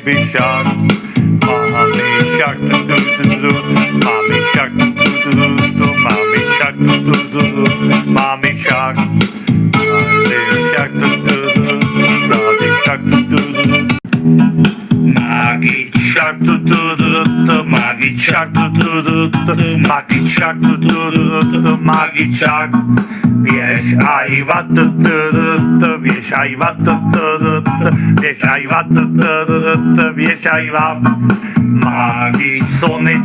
baby shark, mommy shark, mommy shark, mommy shark, mommy shark, daddy shark, daddy shark, magic shark, magic shark, magic shark, magic shark. Wieszaj watę, wieszaj watę, wieszaj watę, wieszaj watę. Magic Sony,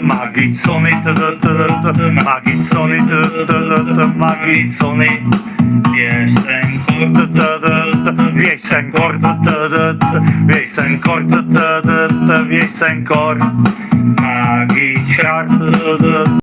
magic Sony, magic Sony, magic Sony. Wieś sen kord, wieś sen kord, wieś sen kord. Magic Shark.